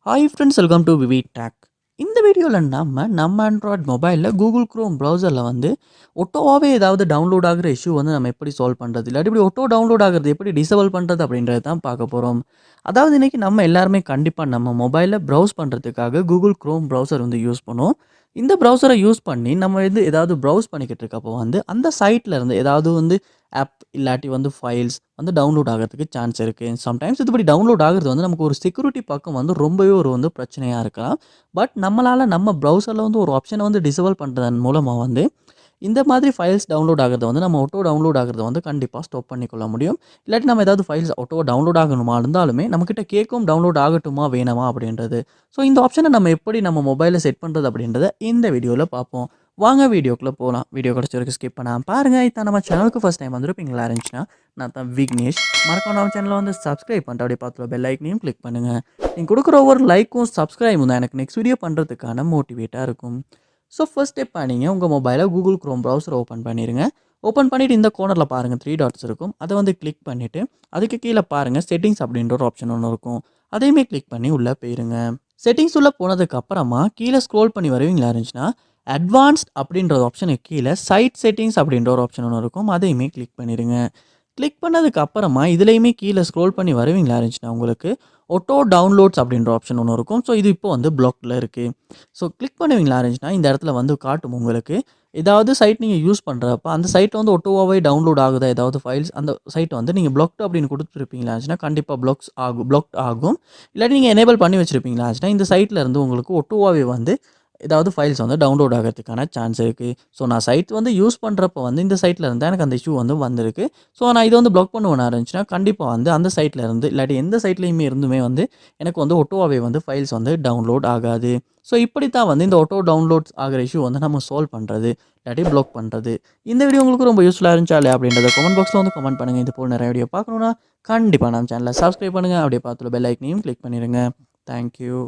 Hi friends, welcome to VividTech. இந்த வீடியோவில் நம்ம ஆண்ட்ராய்ட் மொபைலில் கூகுள் க்ரோம் ப்ரௌசரில் வந்து ஒட்டோவாகவே ஏதாவது டவுன்லோட் ஆகிற இஷ்யூ வந்து நம்ம எப்படி சால்வ் பண்ணுறது, இல்லாட்டி இப்படி ஒட்டோ டவுன்லோட் ஆகிறது எப்படி டிசேபிள் பண்ணுறது அப்படின்றது தான் பார்க்க போகிறோம். அதாவது இன்றைக்கி நம்ம எல்லாருமே கண்டிப்பாக நம்ம மொபைலில் ப்ரௌஸ் பண்ணுறதுக்காக கூகுள் க்ரோம் ப்ரௌசர் வந்து யூஸ் பண்ணுவோம். இந்த ப்ரௌசரை யூஸ் பண்ணி நம்ம வந்து ஏதாவது ப்ரௌஸ் பண்ணிக்கிட்டு இருக்கப்போ வந்து அந்த சைட்டில் இருந்து ஏதாவது வந்து ஆப் இல்லாட்டி வந்து ஃபைல்ஸ் வந்து டவுன்லோட் ஆகிறதுக்கு சான்ஸ் இருக்குது. சம்டைம்ஸ் இதுபடி டவுன்லோட் ஆகிறது வந்து நமக்கு ஒரு செக்யூரிட்டி பக்கம் வந்து ரொம்பவே ஒரு வந்து பிரச்சனையாக இருக்கலாம். பட் நம்மளால் நம்ம ப்ரௌசரில் வந்து ஒரு ஆப்ஷனை வந்து டிசேபிள் பண்ணுறதன் மூலமாக வந்து இந்த மாதிரி ஃபைல்ஸ் டவுன்லோட் ஆகிறத வந்து நம்ம ஆட்டோ டவுன்லோட் ஆகிறத வந்து கண்டிப்பாக ஸ்டாப் பண்ணிக்கொள்ள முடியும். இல்லாட்டி நம்ம ஏதாவது ஃபைல்ஸ் ஆட்டோ டவுன்லோட் ஆகணுமா இருந்தாலுமே நம்மக்கிட்ட கேட்கும் டவுன்லோட் ஆகட்டுமா வேணாமா அப்படின்றது. ஸோ இந்த ஆப்ஷனை நம்ம எப்படி நம்ம மொபைலில் செட் பண்ணுறது அப்படின்றத இந்த வீடியோவில் பார்ப்போம். வாங்க வீடியோக்குள்ளே போகலாம். வீடியோ கிடச்ச வரைக்கும் ஸ்கிப் பண்ணாமல் பாருங்கள். இதான் நம்ம சேனலுக்கு ஃபஸ்ட் டைம் வந்துருப்பீங்களா இருந்துச்சுன்னா நான் தான் விக்னேஷ். மறக்காம நம்ம சேனலை வந்து சப்ஸ்கிரைப் பண்ணிட்டு அப்படியே பார்த்துல பெல் ஐக்கனையும் கிளிக் பண்ணுங்கள். நீங்கள் கொடுக்குற ஒவ்வொரு லைக்கும் சப்ஸ்கிரைபும் தான் எனக்கு நெக்ஸ்ட் வீடியோ பண்ணுறதுக்கான மோட்டிவேட்டாக இருக்கும். ஸோ ஃபர்ஸ்ட் ஸ்டெப்பாக நீங்கள் உங்கள் மொபைலில் கூகுள் க்ரோம் ப்ரௌசர் ஓப்பன் பண்ணிடுங்க. ஓப்பன் பண்ணிவிட்டு இந்த கோனரில் பாருங்கள் 3 டாட்ஸ் இருக்கும். அதை வந்து கிளிக் பண்ணிவிட்டு அதுக்கு கீழே பாருங்கள் செட்டிங்ஸ் அப்படின்ற ஒரு ஆப்ஷன் ஒன்று இருக்கும். அதையுமே கிளிக் பண்ணி உள்ளே போயிருங்க. செட்டிங்ஸ் உள்ளே போனதுக்கு அப்புறமா கீழே ஸ்க்ரோல் பண்ணி வருவீங்களா இருந்துச்சுன்னா அட்வான்ஸ்ட் அப்படின்ற ஒரு ஆப்ஷனுக்கு கீழே சைட் செட்டிங்ஸ் அப்படின்ற ஒரு ஆப்ஷன் ஒன்று இருக்கும். அதையுமே கிளிக் பண்ணிடுங்க. கிளிக் பண்ணதுக்கு அப்புறமா இதுலேயுமே கீழே ஸ்க்ரோல் பண்ணி வருவீங்களா இருந்துச்சுன்னா உங்களுக்கு ஆட்டோ டவுன்லோட்ஸ் அப்படின்ற ஆப்ஷன் ஒன்று இருக்கும். ஸோ இது இப்போ வந்து பிளாக்ல இருக்குது. ஸோ கிளிக் பண்ணுவீங்களா இருந்துச்சுன்னா இந்த இடத்துல வந்து காட்டும் உங்களுக்கு. ஏதாவது சைட் நீங்கள் யூஸ் பண்ணுறப்ப அந்த சைட்டில் வந்து ஒட்டோவாகவே டவுன்லோட் ஆகுதா ஏதாவது ஃபைல்ஸ், அந்த சைட்டை வந்து நீங்கள் பிளாக்ட் அப்படின்னு கொடுத்துருப்பீங்களா இருந்துச்சுன்னா கண்டிப்பாக பிளாக்ட் ஆகும். இல்லாட்டி நீங்கள் எனேபிள் பண்ணி வச்சுருப்பீங்களா இருந்துச்சுன்னா இந்த சைட்டில் இருந்து உங்களுக்கு ஒட்டோவாகவே வந்து ஏதாவது ஃபைல்ஸ் வந்து டவுன்லோட் ஆகிறதுக்கான சான்ஸ் இருக்குது. ஸோ நான் சைட் வந்து யூஸ் பண்ணுறப்போ வந்து இந்த சைட்டில் இருந்தால் எனக்கு அந்த இஷ்யூ வந்து வந்திருக்கு. ஸோ நான் இதை வந்து பிளாக் பண்ணுவேன் இருந்துச்சுன்னா கண்டிப்பாக வந்து அந்த சைட்டில் இருந்து இல்லாட்டி எந்த சைட்லேயுமே இருந்துமே வந்து எனக்கு வந்து ஒட்டோவாகவே வந்து ஃபைல்ஸ் வந்து டவுன்லோட் ஆகாது. ஸோ இப்படி தான் வந்து இந்த ஆட்டோ டவுன்லோட்ஸ் ஆகிற இஷ்யூ வந்து நம்ம சால்வ் பண்ணுறது இல்லாட்டி பிளாக் பண்ணுறது. இந்த வீடியோ உங்களுக்கு ரொம்ப யூஸ்ஃபுல்லாக இருந்துச்சா இல்லையா அப்படின்றத கமெண்ட் பாக்ஸில் வந்து கமெண்ட் பண்ணுங்கள். இது போல் நிறைய வீடியோ பார்க்கணுன்னா கண்டிப்பாக நம்ம சேனலை சப்ஸ்கிரைப் பண்ணுங்கள். அப்படியே பார்த்துல பெல் ஐக்கனையும் கிளிக் பண்ணிடுங்க. தேங்க்யூ.